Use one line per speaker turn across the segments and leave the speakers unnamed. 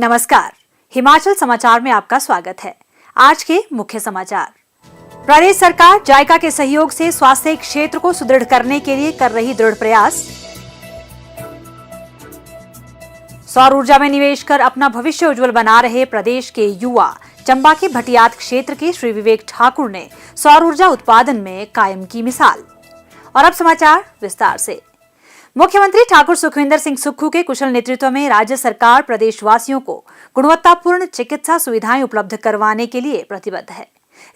नमस्कार, हिमाचल समाचार में आपका स्वागत है। आज के मुख्य समाचार। प्रदेश सरकार जायका के सहयोग से स्वास्थ्य क्षेत्र को सुदृढ़ करने के लिए कर रही दृढ़ प्रयास। सौर ऊर्जा में निवेश कर अपना भविष्य उज्जवल बना रहे प्रदेश के युवा। चंबा के भटियात क्षेत्र के श्री विवेक ठाकुर ने सौर ऊर्जा उत्पादन में कायम की मिसाल। और अब समाचार विस्तार से। मुख्यमंत्री ठाकुर सुखविंदर सिंह सुक्खू के कुशल नेतृत्व में राज्य सरकार प्रदेशवासियों को गुणवत्तापूर्ण चिकित्सा सुविधाएं उपलब्ध करवाने के लिए प्रतिबद्ध है।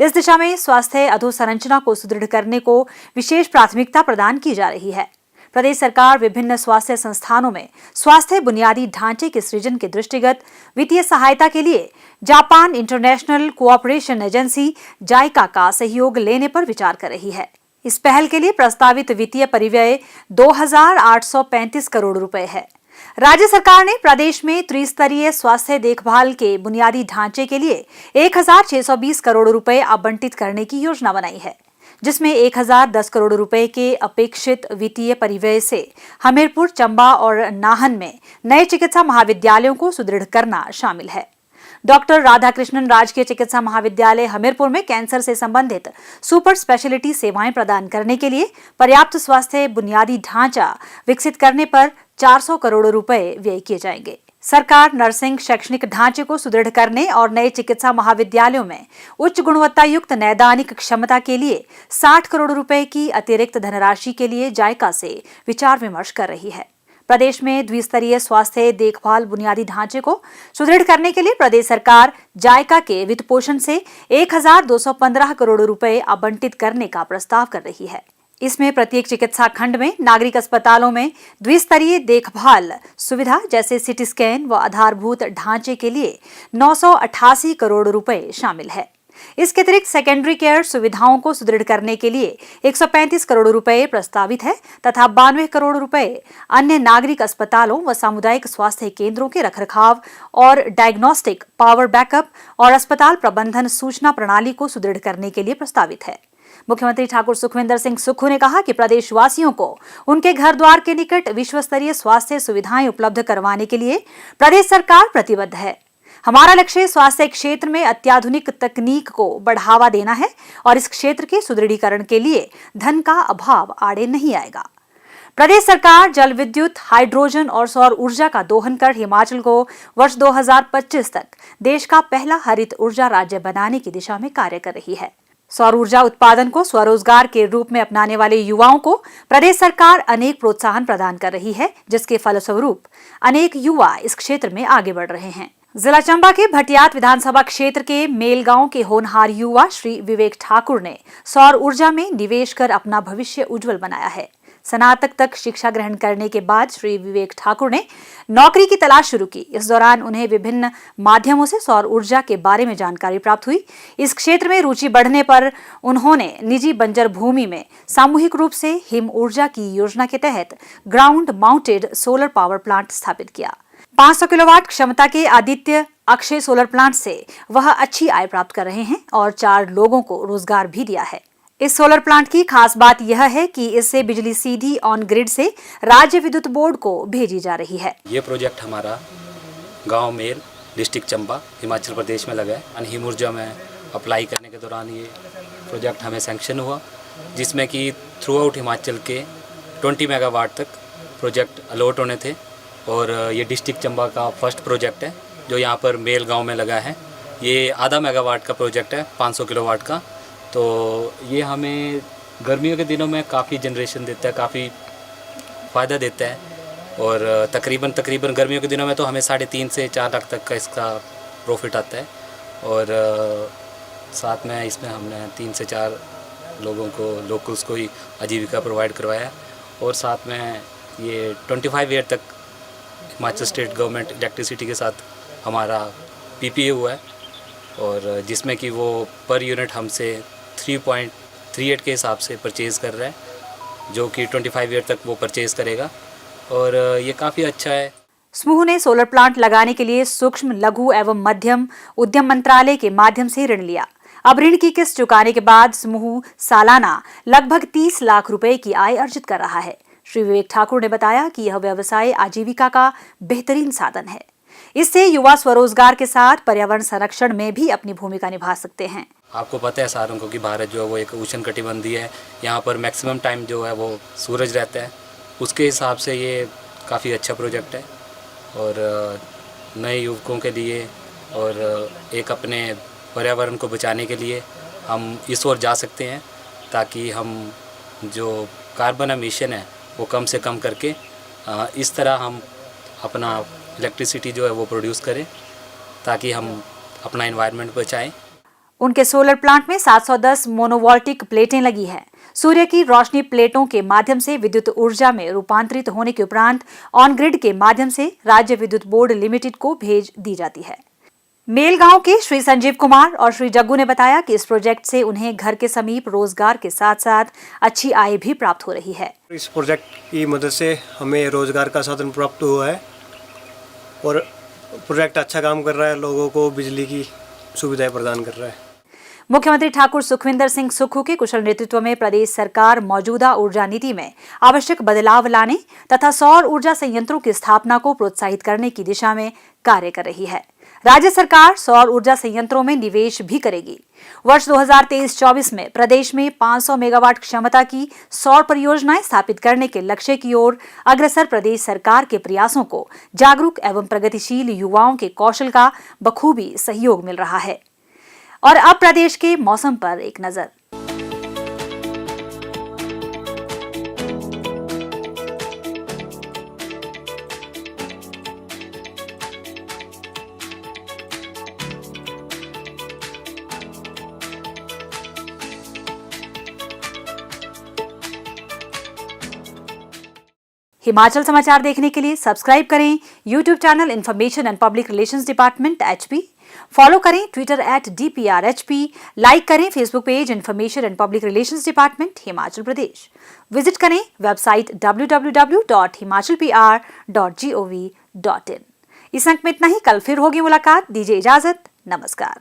इस दिशा में स्वास्थ्य अधोसंरचना को सुदृढ़ करने को विशेष प्राथमिकता प्रदान की जा रही है। प्रदेश सरकार विभिन्न स्वास्थ्य संस्थानों में स्वास्थ्य बुनियादी ढांचे के सृजन के दृष्टिगत वित्तीय सहायता के लिए जापान इंटरनेशनल कोऑपरेशन एजेंसी जायका का सहयोग लेने पर विचार कर रही है। इस पहल के लिए प्रस्तावित वित्तीय परिव्यय 2,835 करोड़ रुपए है। राज्य सरकार ने प्रदेश में त्रिस्तरीय स्वास्थ्य देखभाल के बुनियादी ढांचे के लिए 1,620 करोड़ रुपए आवंटित करने की योजना बनाई है, जिसमें 1,010 करोड़ रुपए के अपेक्षित वित्तीय परिव्यय से हमीरपुर, चंबा और नाहन में नए चिकित्सा महाविद्यालयों को सुदृढ़ करना शामिल है। डॉक्टर राधाकृष्णन राजकीय चिकित्सा महाविद्यालय हमीरपुर में कैंसर से संबंधित सुपर स्पेशलिटी सेवाएं प्रदान करने के लिए पर्याप्त स्वास्थ्य बुनियादी ढांचा विकसित करने पर 400 करोड़ रुपए व्यय किए जाएंगे। सरकार नर्सिंग शैक्षणिक ढांचे को सुदृढ़ करने और नए चिकित्सा महाविद्यालयों में उच्च गुणवत्ता युक्त नैदानिक क्षमता के लिए 60 करोड़ रुपए की अतिरिक्त धनराशि के लिए जायका से विचार विमर्श कर रही है। प्रदेश में द्विस्तरीय स्वास्थ्य देखभाल बुनियादी ढांचे को सुदृढ़ करने के लिए प्रदेश सरकार जायका के वित्त पोषण से 1,215 करोड़ रुपए आवंटित करने का प्रस्ताव कर रही है। इसमें प्रत्येक चिकित्सा खंड में नागरिक अस्पतालों में द्विस्तरीय देखभाल सुविधा जैसे सीटी स्कैन व आधारभूत ढांचे के लिए 988 करोड़ रुपए शामिल है। इसके अतिरिक्त सेकेंडरी केयर सुविधाओं को सुदृढ़ करने के लिए 135 करोड़ रुपए प्रस्तावित है तथा 92 करोड़ रुपए अन्य नागरिक अस्पतालों व सामुदायिक स्वास्थ्य केंद्रों के रखरखाव और डायग्नोस्टिक पावर बैकअप और अस्पताल प्रबंधन सूचना प्रणाली को सुदृढ़ करने के लिए प्रस्तावित है। मुख्यमंत्री ठाकुर सुखविंदर सिंह सुक्खू ने कहा कि प्रदेशवासियों को उनके घर द्वार के निकट विश्व स्तरीय स्वास्थ्य सुविधाएं उपलब्ध करवाने के लिए प्रदेश सरकार प्रतिबद्ध है। हमारा लक्ष्य स्वास्थ्य क्षेत्र में अत्याधुनिक तकनीक को बढ़ावा देना है और इस क्षेत्र के सुदृढ़ीकरण के लिए धन का अभाव आड़े नहीं आएगा। प्रदेश सरकार जल विद्युत, हाइड्रोजन और सौर ऊर्जा का दोहन कर हिमाचल को वर्ष 2025 तक देश का पहला हरित ऊर्जा राज्य बनाने की दिशा में कार्य कर रही है। सौर ऊर्जा उत्पादन को स्वरोजगार के रूप में अपनाने वाले युवाओं को प्रदेश सरकार अनेक प्रोत्साहन प्रदान कर रही है, जिसके फलस्वरूप अनेक युवा इस क्षेत्र में आगे बढ़ रहे हैं। जिला चंबा के भटियात विधानसभा क्षेत्र के मेल गांव के होनहार युवा श्री विवेक ठाकुर ने सौर ऊर्जा में निवेश कर अपना भविष्य उज्जवल बनाया है। स्नातक तक शिक्षा ग्रहण करने के बाद श्री विवेक ठाकुर ने नौकरी की तलाश शुरू की। इस दौरान उन्हें विभिन्न माध्यमों से सौर ऊर्जा के बारे में जानकारी प्राप्त हुई। इस क्षेत्र में रुचि बढ़ने पर उन्होंने निजी बंजर भूमि में सामूहिक रूप से हिम ऊर्जा की योजना के तहत ground mounted solar power plant स्थापित किया। 500 किलोवाट क्षमता के आदित्य अक्षय सोलर प्लांट से वह अच्छी आय प्राप्त कर रहे हैं और 4 लोगों को रोजगार भी दिया है। इस सोलर प्लांट की खास बात यह है कि इससे बिजली सीधी ऑन ग्रिड से राज्य विद्युत बोर्ड को भेजी जा रही है।
ये प्रोजेक्ट हमारा गांव मेल, डिस्ट्रिक्ट चंबा, हिमाचल प्रदेश में लगा है। हिम ऊर्जा में अप्लाई करने के दौरान ये प्रोजेक्ट हमें सैंक्शन हुआ, जिसमें कि थ्रू आउट हिमाचल के 20 मेगावाट तक प्रोजेक्ट अलॉट होने थे और ये डिस्ट्रिक्ट चंबा का फर्स्ट प्रोजेक्ट है जो यहाँ पर मेल गांव में लगा है। ये आधा मेगावाट का प्रोजेक्ट है, 500 किलोवाट का। तो ये हमें गर्मियों के दिनों में काफ़ी जनरेशन देता है, काफ़ी फ़ायदा देता है और तकरीबन गर्मियों के दिनों में तो हमें 3.5 से 4 लाख तक का इसका प्रॉफिट आता है। और साथ में इसमें हमने 3 से 4 लोगों को, लोकल्स को ही आजीविका प्रोवाइड करवाया और साथ में ये 25 ईयर तक हिमाचल स्टेट गवर्नमेंट इलेक्ट्रिसिटी के साथ हमारा पीपीए हुआ है और जिसमें कि वो पर यूनिट हमसे 3.38 के हिसाब से परचेज़ कर रहा है, जो कि 25 ईयर तक वो परचेज़ करेगा और ये काफ़ी अच्छा है।
समूह ने सोलर प्लांट लगाने के लिए सूक्ष्म, लघु एवं मध्यम उद्यम मंत्रालय के माध्यम से ऋण लिया। अब ऋण की किस्त चुकाने के बाद समूह सालाना लगभग 30 लाख रुपए की आय अर्जित कर रहा है। श्री विवेक ठाकुर ने बताया कि यह व्यवसाय आजीविका का बेहतरीन साधन है। इससे युवा स्वरोजगार के साथ पर्यावरण संरक्षण में भी अपनी भूमिका निभा सकते हैं।
आपको पता है सारों को कि भारत जो है वो एक उष्णकटिबंधीय है। यहाँ पर मैक्सिमम टाइम जो है वो सूरज रहता है। उसके हिसाब से ये काफ़ी अच्छा प्रोजेक्ट है और नए युवकों के लिए और एक अपने पर्यावरण को बचाने के लिए हम इस ओर जा सकते हैं, ताकि हम जो कार्बन एमिशन है वो कम से कम करके इस तरह हम अपना इलेक्ट्रिसिटी जो है वो प्रोड्यूस करें, ताकि हम अपना एनवायरनमेंट बचाएं।
उनके सोलर प्लांट में 710 मोनोवोल्टिक प्लेटें लगी हैं। सूर्य की रोशनी प्लेटों के माध्यम से विद्युत ऊर्जा में रूपांतरित होने के उपरांत ऑन ग्रिड के माध्यम से राज्य विद्युत बोर्ड लिमिटेड को भेज दी जाती है। मेल गांव के श्री संजीव कुमार और श्री जग्गू ने बताया कि इस प्रोजेक्ट से उन्हें घर के समीप रोजगार के साथ साथ अच्छी आय भी प्राप्त हो रही है।
इस प्रोजेक्ट की मदद से हमें रोजगार का साधन प्राप्त हुआ है और प्रोजेक्ट अच्छा काम कर रहा है, लोगों को बिजली की सुविधाएं प्रदान कर रहा है।
मुख्यमंत्री ठाकुर सुखविंदर सिंह सुक्खू के कुशल नेतृत्व में प्रदेश सरकार मौजूदा ऊर्जा नीति में आवश्यक बदलाव लाने तथा सौर ऊर्जा संयंत्रों की स्थापना को प्रोत्साहित करने की दिशा में कार्य कर रही है। राज्य सरकार सौर ऊर्जा संयंत्रों में निवेश भी करेगी। वर्ष 2023-24 में प्रदेश में 500 मेगावाट क्षमता की सौर परियोजनाएं स्थापित करने के लक्ष्य की ओर अग्रसर प्रदेश सरकार के प्रयासों को जागरूक एवं प्रगतिशील युवाओं के कौशल का बखूबी सहयोग मिल रहा है। और अब प्रदेश के मौसम पर एक नजर। हिमाचल समाचार देखने के लिए सब्सक्राइब करें YouTube channel information and public relations department HP, follow करें ट्विटर @DPRHP, लाइक करें Facebook page information and public relations department Himachal Pradesh, visit करें वेबसाइट www.himachalpr.gov.in। इस अंक में इतना ही। कल फिर होगी मुलाकात। दीजिए इजाजत। नमस्कार।